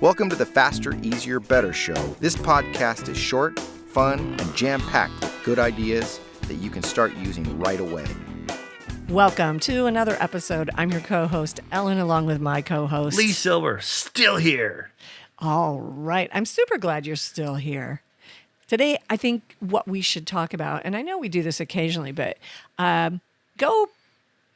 Welcome to the Faster, Easier, Better show. This podcast is short, fun, and jam-packed with good ideas that you can start using right away. Welcome to another episode. I'm your co-host, Ellen, along with my co-host, Lee Silver, still here. All right. I'm super glad you're still here. Today, I think what we should talk about, and I know we do this occasionally, but go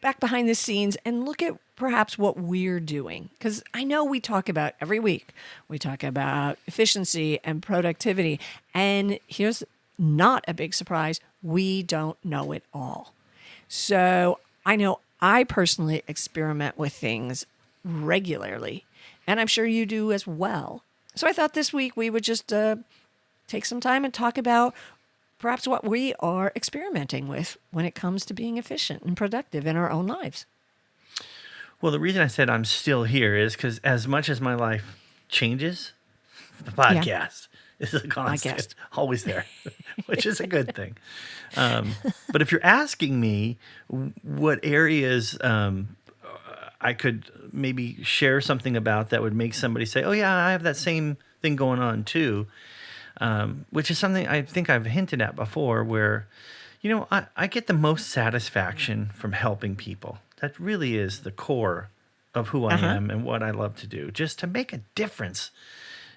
back behind the scenes and look at perhaps what we're doing. Because I know we talk about every week, we talk about efficiency and productivity. And here's not a big surprise. We don't know it all. So I know I personally experiment with things regularly, and I'm sure you do as well. So I thought this week we would just take some time and talk about perhaps what we are experimenting with when it comes to being efficient and productive in our own lives. Well, the reason I said I'm still here is because as much as my life changes, the podcast is a constant, always there, which is a good thing. But if you're asking me what areas I could maybe share something about that would make somebody say, oh, yeah, I have that same thing going on too, which is something I think I've hinted at before where, you know, I get the most satisfaction from helping people. That really is the core of who I am and what I love to do, just to make a difference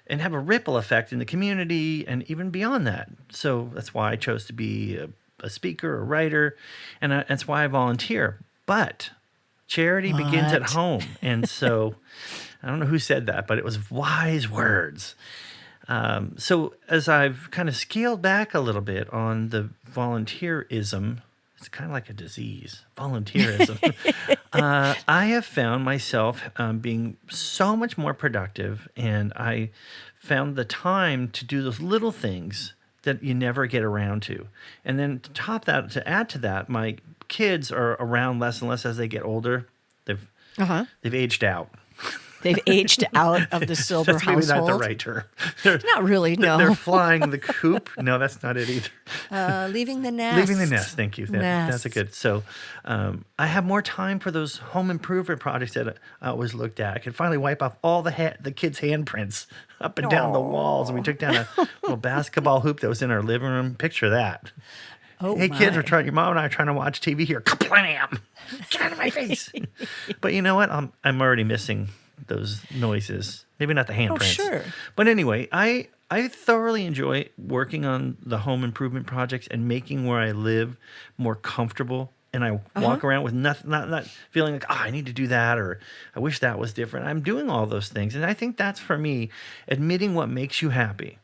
and have a ripple effect in the community and even beyond that. So that's why I chose to be a speaker, a writer, and that's why I volunteer. But charity begins at home. And so I don't know who said that, but it was wise words. So as I've kind of scaled back a little bit on the volunteerism, it's kind of like a disease, volunteerism. I have found myself being so much more productive, and I found the time to do those little things that you never get around to. And then to add to that, my kids are around less and less as they get older. They've aged out. They've aged out of the Silver That's maybe household. not the right term. Not really, no. They're flying the coop. No, that's not it either. Leaving the nest. Leaving the nest. Thank you. That's a good. So I have more time for those home improvement projects that I always looked at. I could finally wipe off all the kids' handprints up and down the walls. And we took down a little basketball hoop that was in our living room. Picture that. Oh, hey, kids, your mom and I are trying to watch TV here. Kablam! Get out of my face. But you know what? I'm already missing those noises. Maybe not the handprints. Oh, sure. But anyway, I thoroughly enjoy working on the home improvement projects and making where I live more comfortable. And I walk around with nothing, not feeling like, I need to do that, or I wish that was different. I'm doing all those things. And I think that's, for me, admitting what makes you happy.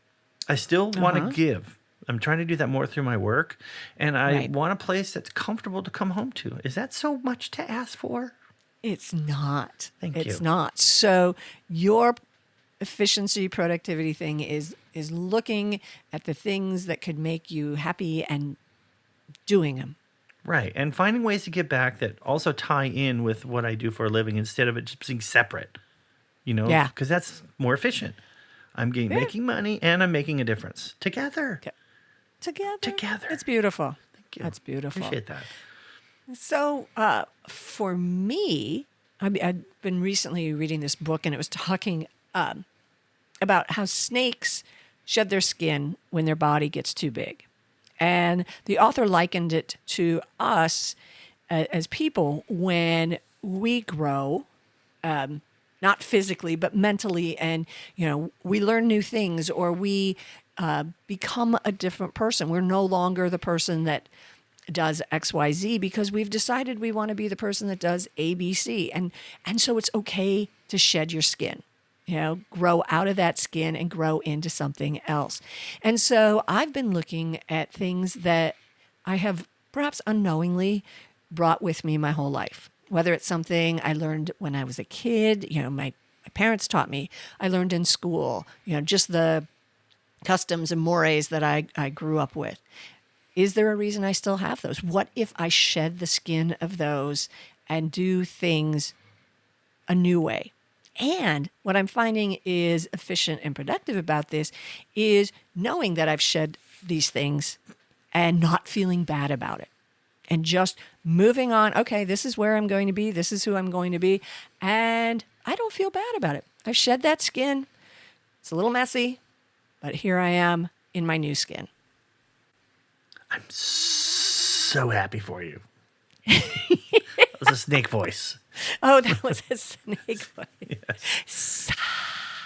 I still want to give. I'm trying to do that more through my work. And I want a place that's comfortable to come home to. Is that so much to ask for? It's not. Thank you. It's not. So your efficiency, productivity thing is looking at the things that could make you happy and doing them. Right. And finding ways to get back that also tie in with what I do for a living instead of it just being separate, you know? Yeah. Because that's more efficient. I'm making money and I'm making a difference. Together. Together. It's beautiful. Thank you. That's beautiful. Appreciate that. So for me, I've been recently reading this book, and it was talking about how snakes shed their skin when their body gets too big. And the author likened it to us as people when we grow, not physically, but mentally, and we learn new things, or we become a different person. We're no longer the person that does XYZ because we've decided we want to be the person that does ABC. And so it's okay to shed your skin, grow out of that skin and grow into something else. And so I've been looking at things that I have perhaps unknowingly brought with me my whole life, whether it's something I learned when I was a kid, my parents taught me, I learned in school, just the customs and mores that I grew up with. Is there a reason I still have those? What if I shed the skin of those and do things a new way? And what I'm finding is efficient and productive about this is knowing that I've shed these things and not feeling bad about it. And just moving on, okay, this is where I'm going to be. This is who I'm going to be. And I don't feel bad about it. I've shed that skin. It's a little messy, but here I am in my new skin. I'm so happy for you. That was a snake voice. Oh, that was a snake voice. Yes.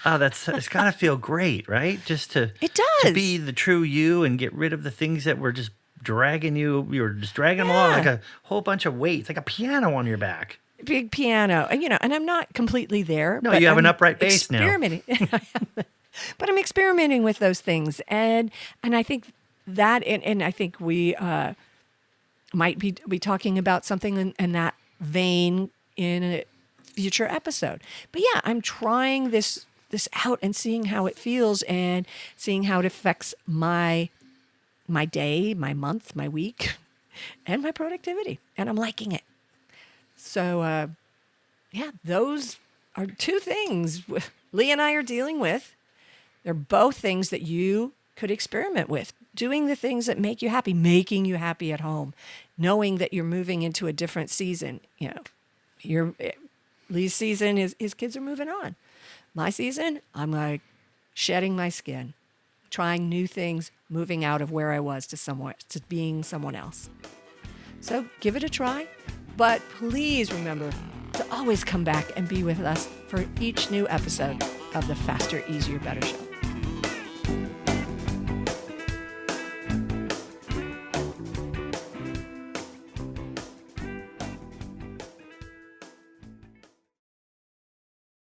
Oh, it's got to feel great, right? Just to It does. to be the true you and get rid of the things that were just dragging you. You were just dragging them along like a whole bunch of weights, like a piano on your back. Big piano, and and I'm not completely there. No, but you have an I'm upright bass now. Experimenting, but I'm experimenting with those things, and I think that, and I think we might be talking about something in that vein in a future episode. But yeah, I'm trying this out and seeing how it feels and seeing how it affects my day, my month, my week, and my productivity, and I'm liking it. So, yeah, those are two things Lee and I are dealing with. They're both things that you could experiment with. Doing the things that make you happy, making you happy at home, knowing that you're moving into a different season. Lee's season is his kids are moving on. My season, I'm like shedding my skin, trying new things, moving out of where I was to being someone else. So give it a try. But please remember to always come back and be with us for each new episode of the Faster, Easier, Better Show.